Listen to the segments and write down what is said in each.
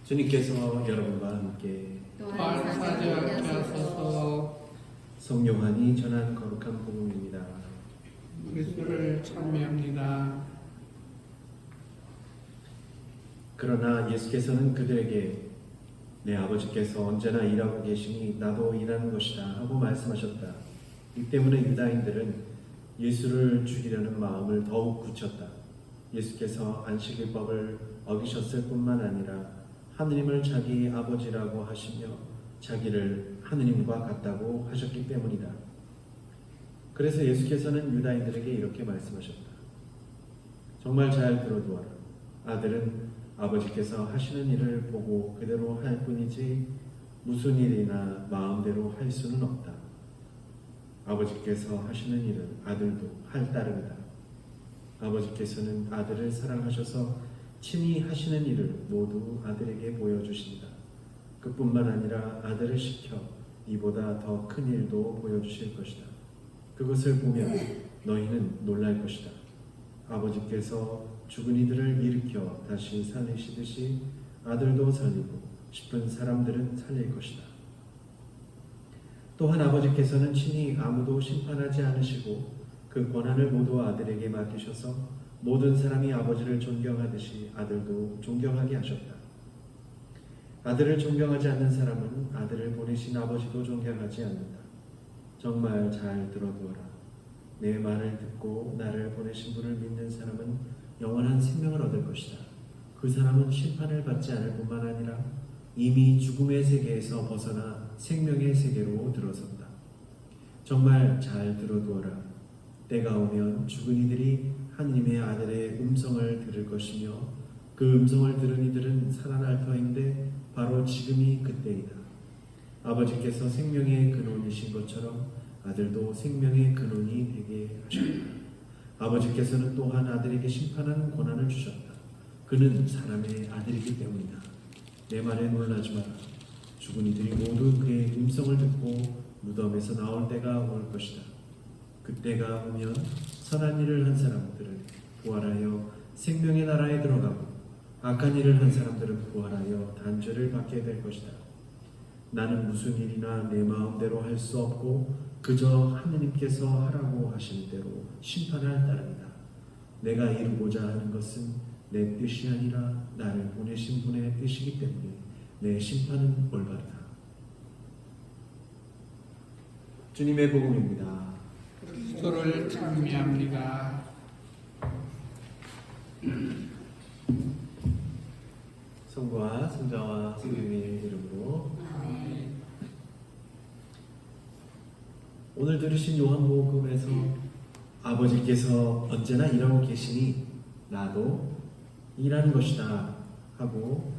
주님께서 여러분과 함께 또한 사죄하게 하소서. 성령하니 전한 거룩한 복음입니다. 그리스도를 찬미합니다. 그러나 예수께서는 그들에게 내 아버지께서 언제나 일하고 계시니 나도 일하는 것이다 하고 말씀하셨다. 이 때문에 유다인들은 예수를 죽이려는 마음을 더욱 굳혔다. 예수께서 안식일법을 어기셨을 뿐만 아니라 하느님을 자기 아버지라고 하시며 자기를 하느님과 같다고 하셨기 때문이다. 그래서 예수께서는 유다인들에게 이렇게 말씀하셨다. 정말 잘 들어두어라. 아들은 아버지께서 하시는 일을 보고 그대로 할 뿐이지 무슨 일이나 마음대로 할 수는 없다. 아버지께서 하시는 일은 아들도 할 따름이다. 아버지께서는 아들을 사랑하셔서 친히 하시는 일을 모두 아들에게 보여주신다. 그뿐만 아니라 아들을 시켜 이보다 더 큰 일도 보여주실 것이다. 그것을 보면 너희는 놀랄 것이다. 아버지께서 죽은 이들을 일으켜 다시 살리시듯이 아들도 살리고 싶은 사람들은 살릴 것이다. 또한 아버지께서는 친히 아무도 심판하지 않으시고 그 권한을 모두 아들에게 맡기셔서 모든 사람이 아버지를 존경하듯이 아들도 존경하게 하셨다. 아들을 존경하지 않는 사람은 아들을 보내신 아버지도 존경하지 않는다. 정말 잘 들어두어라. 내 말을 듣고 나를 보내신 분을 믿는 사람은 영원한 생명을 얻을 것이다. 그 사람은 심판을 받지 않을 뿐만 아니라 이미 죽음의 세계에서 벗어나 생명의 세계로 들어선다. 정말 잘 들어두어라. 때가 오면 죽은 이들이 하느님의 아들의 음성을 들을 것이며 그 음성을 들은 이들은 살아날 터인데 바로 지금이 그때이다. 아버지께서 생명의 근원이신 것처럼 아들도 생명의 근원이 되게 하셨다. 아버지께서는 또한 아들에게 심판하는 권한을 주셨다. 그는 사람의 아들이기 때문이다. 내 말에 놀라지 마라. 죽은 이들이 모두 그의 음성을 듣고 무덤에서 나올 때가 올 것이다. 그때가 오면 선한 일을 한 사람들은 부활하여 생명의 나라에 들어가고 악한 일을 한 사람들은 부활하여 단죄를 받게 될 것이다. 나는 무슨 일이나 내 마음대로 할 수 없고 그저 하느님께서 하라고 하신 대로 심판할 따름이다. 내가 이루고자 하는 것은 내 뜻이 아니라 나를 보내신 분의 뜻이기 때문에 내 심판은 올바르다. 주님의 복음입니다. 그리스도를 찬미합니다. 성부와 성자와 성령의 이름으로 오늘 들으신 요한복음에서 아버지께서 언제나 일하고 계시니 나도 일하는 것이다 하고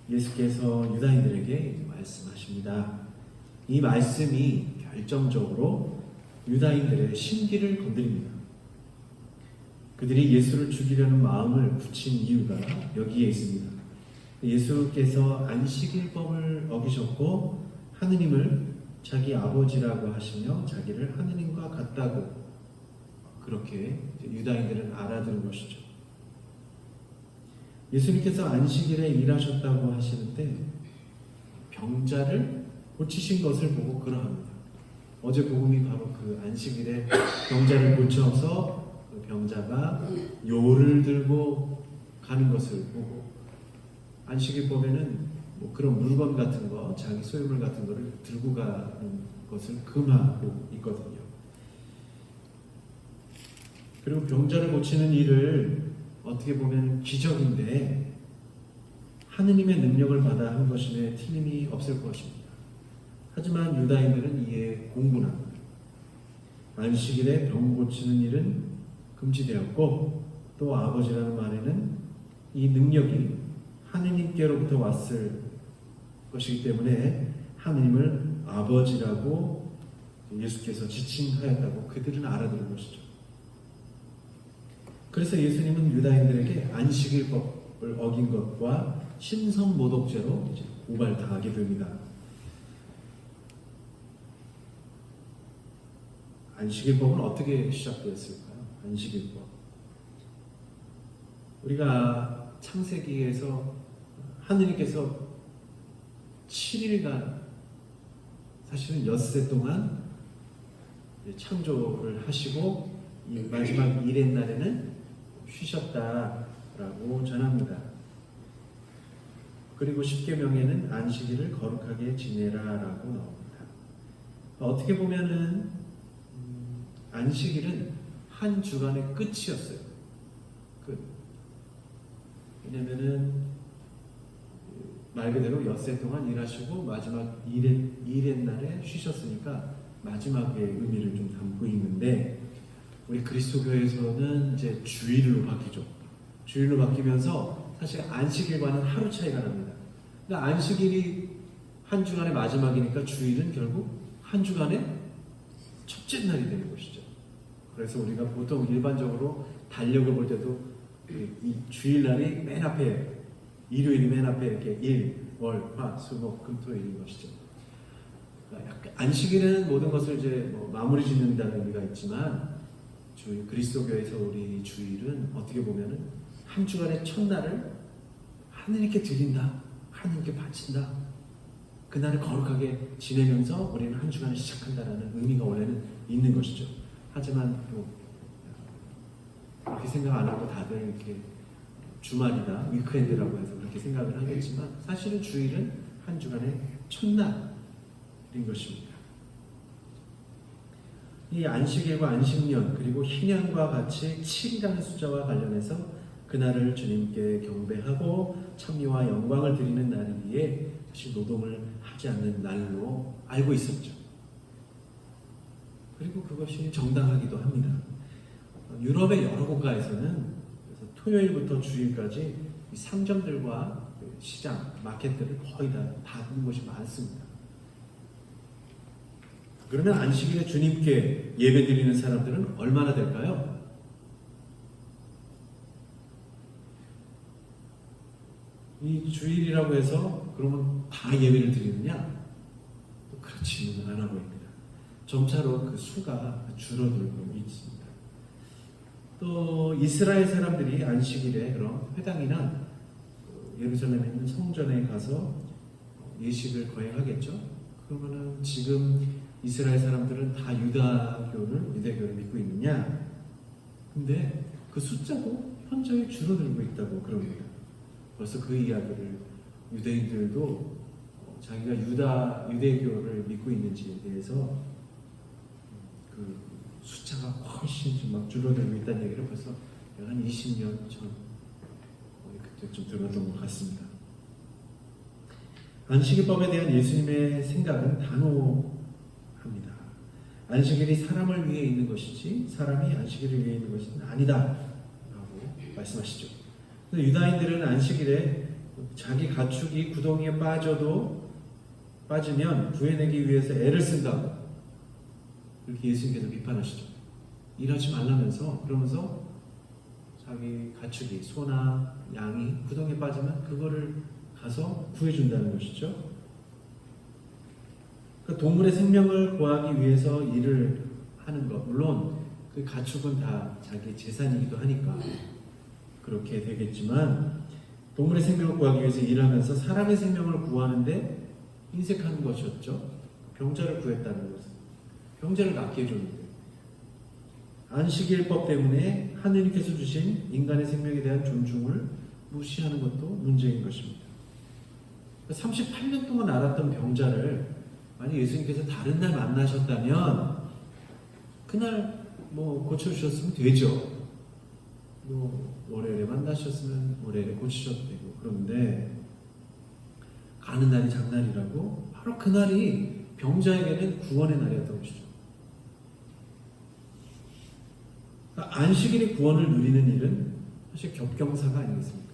예수께서 유다인들에게 말씀하십니다. 이 말씀이 결정적으로 유다인들의 심기를 건드립니다. 그들이 예수를 죽이려는 마음을 굳힌 이유가 여기에 있습니다. 예수께서 안식일법을 어기셨고 하느님을 자기 아버지라고 하시며 자기를 하느님과 같다고 그렇게 유다인들은 알아들은 것이죠. 예수님께서 안식일에 일하셨다고 하시는데 병자를 고치신 것을 보고 그러합니다. 어제 복음이 바로 그 안식일에 병자를 고쳐서 그 병자가 요를 들고 가는 것을 보고 안식일법에는 뭐 그런 물건 같은 거, 자기 소유물 같은 거를 들고 가는 것을 금하고 있거든요. 그리고 병자를 고치는 일을 어떻게 보면 기적인데 하느님의 능력을 받아 한 것임에 틀림이 없을 것입니다. 하지만 유다인들은 이에 공분합니다. 안식일에 병 고치는 일은 금지되었고 또 아버지라는 말에는 이 능력이 하느님께로부터 왔을 것이기 때문에 하느님을 아버지라고 예수께서 지칭하였다고 그들은 알아들은 것이죠. 그래서 예수님은 유다인들에게 안식일법을 어긴 것과 신성모독죄로 이제 고발당하게 됩니다. 안식일법은 어떻게 시작되었을까요? 안식일법. 우리가 창세기에서 하느님께서 7일간 사실은 엿새 동안 창조를 하시고 이 마지막 일의 날에는 쉬셨다라고 전합니다. 그리고 십계명에는 안식일을 거룩하게 지내라라고 나옵니다. 어떻게 보면은 안식일은 한 주간의 끝이었어요. 끝. 왜냐면은 말 그대로 엿새 동안 일하시고 마지막 일의 날에 쉬셨으니까 마지막의 의미를 좀 담고 있는데, 우리 그리스도교에서는 이제 주일로 바뀌죠. 주일로 바뀌면서 사실 안식일과는 하루 차이가 납니다. 그러니까 안식일이 한 주간의 마지막이니까 주일은 결국 한 주간의 첫째 날이 되는 것이죠. 그래서 우리가 보통 일반적으로 달력을 볼 때도 이 주일날이 맨 앞에, 일요일이 맨 앞에 이렇게 일, 월, 화, 수, 목, 금, 토, 일인 것이죠. 약간 안식일은 모든 것을 이제 마무리 짓는다는 의미가 있지만, 그리스도교에서 우리 주일은 어떻게 보면은 한 주간의 첫날을 하느님께 드린다, 하느님께 바친다, 그날을 거룩하게 지내면서 우리는 한 주간을 시작한다라는 의미가 원래는 있는 것이죠. 하지만 또 그렇게 생각 안 하고 다들 이렇게 주말이다, 위크엔드라고 해서 그렇게 생각을 하겠지만, 사실은 주일은 한 주간의 첫날인 것입니다. 이 안식일과 안식년 그리고 희년과 같이 7이라는 숫자와 관련해서 그날을 주님께 경배하고 찬미와 영광을 드리는 날이기에 사실 노동을 하지 않는 날로 알고 있었죠. 그리고 그것이 정당하기도 합니다. 유럽의 여러 국가에서는 그래서 토요일부터 주일까지 이 상점들과 시장, 마켓들을 거의 다 닫는 곳이 많습니다. 그러면 안식일에 주님께 예배드리는 사람들은 얼마나 될까요? 이 주일이라고 해서 그러면 다 예배를 드리느냐? 그렇지는 않아 보입니다. 점차로 그 수가 줄어들고 있습니다. 또 이스라엘 사람들이 안식일에 그런 회당이나 예루살렘에 있는 성전에 가서 예식을 거행하겠죠. 그러면은 지금 이스라엘 사람들은 다 유대교를 믿고 있느냐? 근데 그 숫자도 현저히 줄어들고 있다고 그럽니다. 벌써 그 이야기를 유대인들도 자기가 유대교를 믿고 있는지에 대해서 그 숫자가 훨씬 좀 막 줄어들고 있다는 얘기를 벌써 한 20년 전 그때 좀 들었던 것 같습니다. 안식일법에 대한 예수님의 생각은 단호합니다. 안식일이 사람을 위해 있는 것이지 사람이 안식일을 위해 있는 것은 아니다 라고 말씀하시죠. 유다인들은 안식일에 자기 가축이 구덩이에 빠지면 구해내기 위해서 애를 쓴다고 이렇게 예수님께서 비판하시죠. 일하지 말라면서, 그러면서 자기 가축이, 소나 양이 구덩이에 빠지면 그거를 가서 구해준다는 것이죠. 그 동물의 생명을 구하기 위해서 일을 하는 것, 물론 그 가축은 다 자기 재산이기도 하니까 그렇게 되겠지만, 동물의 생명을 구하기 위해서 일하면서 사람의 생명을 구하는데 인색하는 것이었죠. 병자를 구했다는 것은 병자를 낫게 해줬는데, 안식일법 때문에 하느님께서 주신 인간의 생명에 대한 존중을 무시하는 것도 문제인 것입니다. 38년 동안 앓았던 병자를 만약 예수님께서 다른 날 만나셨다면 그날 고쳐주셨으면 되죠. 월요일에 만나셨으면 월요일에 고치셔도 되고, 그런데 가는 날이 장날이라고, 바로 그날이 병자에게는 구원의 날이었던 것이죠. 그러니까 안식일의 구원을 누리는 일은 사실 겹경사가 아니겠습니까?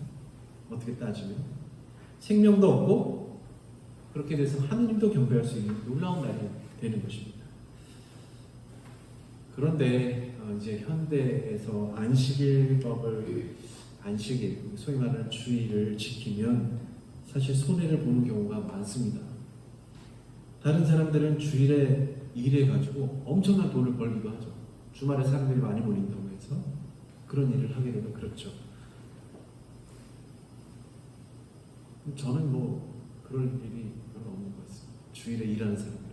어떻게 따지면 생명도 없고, 그렇게 돼서 하느님도 경배할 수 있는 놀라운 날이 되는 것입니다. 그런데 이제 현대에서 안식일, 소위 말하는 주일을 지키면 사실 손해를 보는 경우가 많습니다. 다른 사람들은 주일에 일해가지고 엄청난 돈을 벌기도 하죠. 주말에 사람들이 많이 모인다고 해서 그런 일을 하게 되면 그렇죠. 저는 뭐 그럴 일이 별로 없는 것 같습니다. 주일에 일하는 사람이라.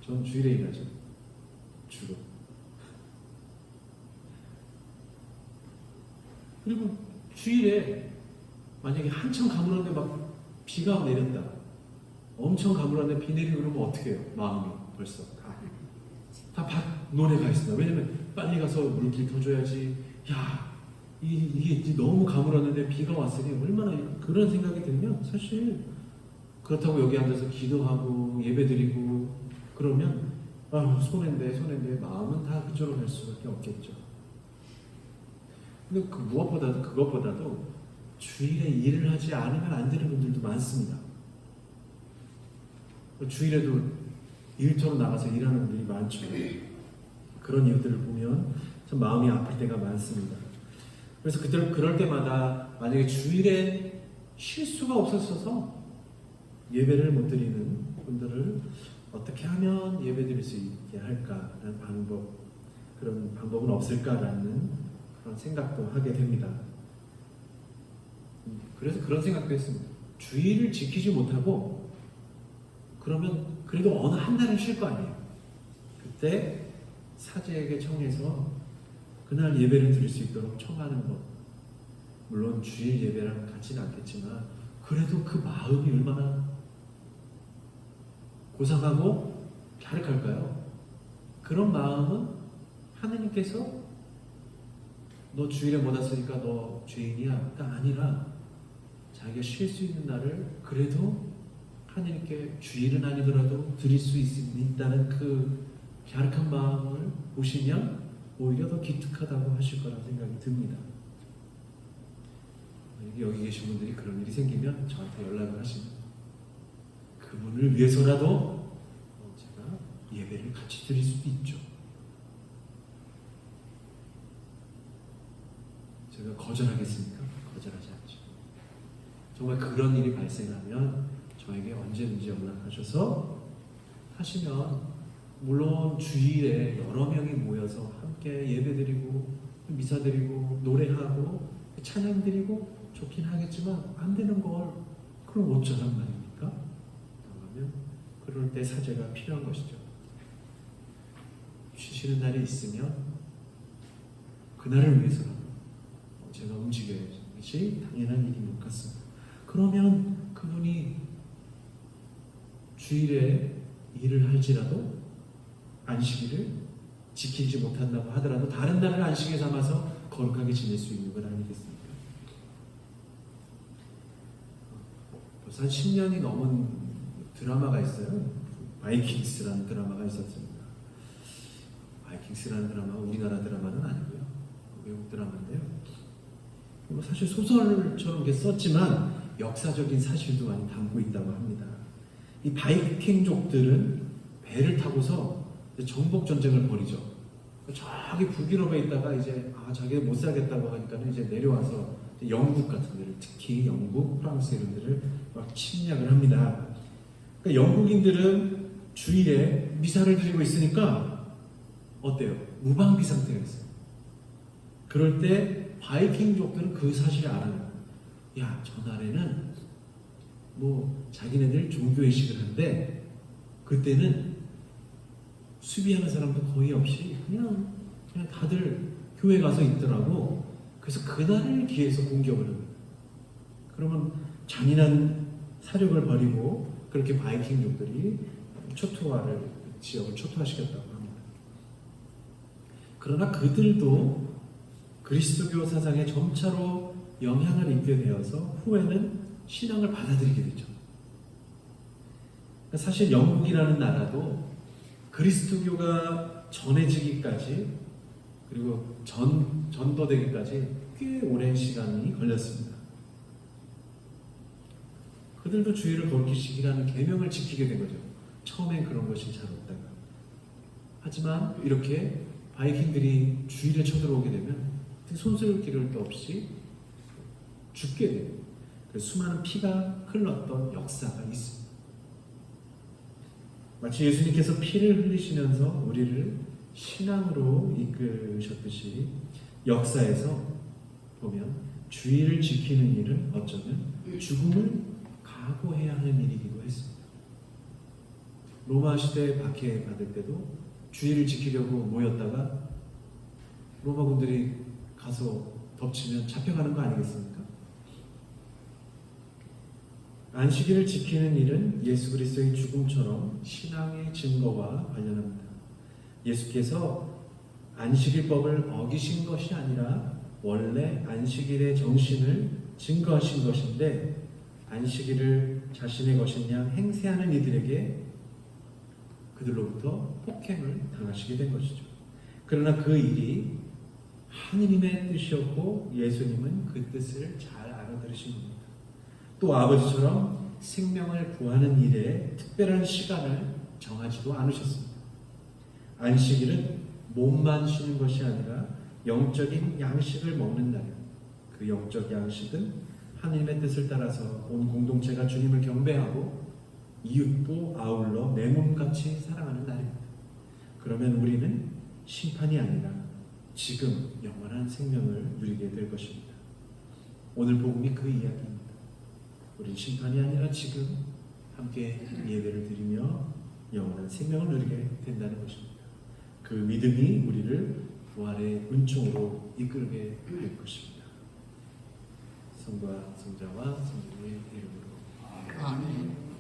저는 주일에 일하죠. 주로. 그리고 주일에 만약에 한참 가물었는데 막 비가 내렸다. 엄청 가물었는데 비 내리고 그러면 어떻게 해요? 마음이 벌써 다 밭논에 가 있습니다. 왜냐면 빨리 가서 물길 터줘야지. 야, 이게 너무 가물었는데 비가 왔으니 얼마나 그런 생각이 들면 사실 그렇다고 여기 앉아서 기도하고 예배드리고 그러면 손해인데 마음은 다 그쪽으로 갈 수밖에 없겠죠. 근데 그것보다도 주일에 일을 하지 않으면 안 되는 분들도 많습니다. 주일에도 일터로 나가서 일하는 분들이 많죠. 그런 이유들을 보면 참 마음이 아플 때가 많습니다. 그래서 그럴 때마다 만약에 주일에 쉴 수가 없었어서 예배를 못 드리는 분들을 어떻게 하면 예배 드릴 수 있게 할까라는 그런 방법은 없을까라는 그런 생각도 하게 됩니다. 그래서 그런 생각도 했습니다. 주일을 지키지 못하고 그러면 그래도 어느 한 달은 쉴 거 아니에요. 그때 사제에게 청해서 그날 예배를 드릴 수 있도록 청하는 것. 물론 주일 예배랑 같지는 않겠지만 그래도 그 마음이 얼마나 고상하고 갸륵할까요? 그런 마음은 하느님께서 너 주일에 못 왔으니까 너 죄인이야가 아니라 자기가 쉴 수 있는 날을 그래도 하나님께 주일은 아니더라도 드릴 수 있다는 그 갸륵한 마음을 보시면 오히려 더 기특하다고 하실 거라는 생각이 듭니다. 여기 계신 분들이 그런 일이 생기면 저한테 연락을 하시면 그분을 위해서라도 제가 예배를 같이 드릴 수도 있죠. 제가 거절하겠습니까? 거절하지 않죠. 정말 그런 일이 발생하면 저에게 언제든지 연락하셔서 하시면 물론 주일에 여러 명이 모여서 함께 예배드리고 미사드리고 노래하고 찬양드리고 좋긴 하겠지만 안 되는 걸 그럼 어쩌란 말입니까? 그러면 그럴 때 사제가 필요한 것이죠. 쉬시는 날이 있으면 그날을 위해서라도 제가 움직여야지 당연한 일인 것 같습니다. 그러면 그분이 주일에 일을 할지라도 안식일을 지키지 못한다고 하더라도 다른 날을 안식일 삼아서 거룩하게 지낼 수 있는 것 아니겠습니까? 벌써 한 10년이 넘은 드라마가 있어요. 바이킹스라는 드라마가 있었습니다. 바이킹스라는 드라마가 우리나라 드라마는 아니고요. 외국 드라마인데요. 사실 소설처럼 이렇게 썼지만 역사적인 사실도 많이 담고 있다고 합니다. 이 바이킹족들은 배를 타고서 정복 전쟁을 벌이죠. 저기 북유럽에 있다가 이제 자기가 못 살겠다고 하니까 이제 내려와서 영국 같은 데를 특히 영국, 프랑스 이런 데를 막 침략을 합니다. 그러니까 영국인들은 주일에 미사를 드리고 있으니까 어때요? 무방비 상태가 있어요. 그럴 때 바이킹족들은 그 사실을 알아요. 야, 저날에는 뭐 자기네들 종교의식을 하는데 그때는 수비하는 사람도 거의 없이 그냥 다들 교회 가서 있더라고. 그래서 그날을 기해서 공격을 합니다. 그러면 잔인한 사력을 벌이고 그렇게 바이킹족들이 지역을 초토화시켰다고 합니다. 그러나 그들도 그리스도교 사상에 점차로 영향을 입게 되어서 후에는 신앙을 받아들이게 되죠. 사실 영국이라는 나라도 그리스도교가 전해지기까지 그리고 전도되기까지 꽤 오랜 시간이 걸렸습니다. 그들도 주일을 거룩히 지키라는 계명을 지키게 된 거죠. 처음엔 그런 것이 잘 없다가. 하지만 이렇게 바이킹들이 주일에 쳐들어오게 되면 손쓸 기를도 없이 죽게 돼요. 그래서 수많은 피가 흘렀던 역사가 있습니다. 마치 예수님께서 피를 흘리시면서 우리를 신앙으로 이끄셨듯이 역사에서 보면 주의를 지키는 일은 어쩌면 죽음을 각오해야 하는 일이기도 했습니다. 로마 시대에 박해받을 때도 주의를 지키려고 모였다가 로마군들이 가서 덮치면 잡혀가는 거 아니겠습니까? 안식일을 지키는 일은 예수 그리스도의 죽음처럼 신앙의 증거와 관련합니다. 예수께서 안식일법을 어기신 것이 아니라 원래 안식일의 정신을 증거하신 것인데 안식일을 자신의 것인 양 행세하는 이들에게 그들로부터 폭행을 당하시게 된 것이죠. 그러나 그 일이 하느님의 뜻이었고 예수님은 그 뜻을 잘 알아들으신 겁니다. 또 아버지처럼 생명을 구하는 일에 특별한 시간을 정하지도 않으셨습니다. 안식일은 몸만 쉬는 것이 아니라 영적인 양식을 먹는 날입니다. 그 영적 양식은 하나님의 뜻을 따라서 온 공동체가 주님을 경배하고 이웃도 아울러 내 몸같이 사랑하는 날입니다. 그러면 우리는 심판이 아니라 지금 영원한 생명을 누리게 될 것입니다. 오늘 복음이 그 이야기입니다. 우린 심판이 아니라 지금 함께 예배를 드리며 영원한 생명을 누리게 된다는 것입니다. 그 믿음이 우리를 부활의 은총으로 이끌게 할 것입니다. 성부와 성자와 성령의 이름으로 아멘.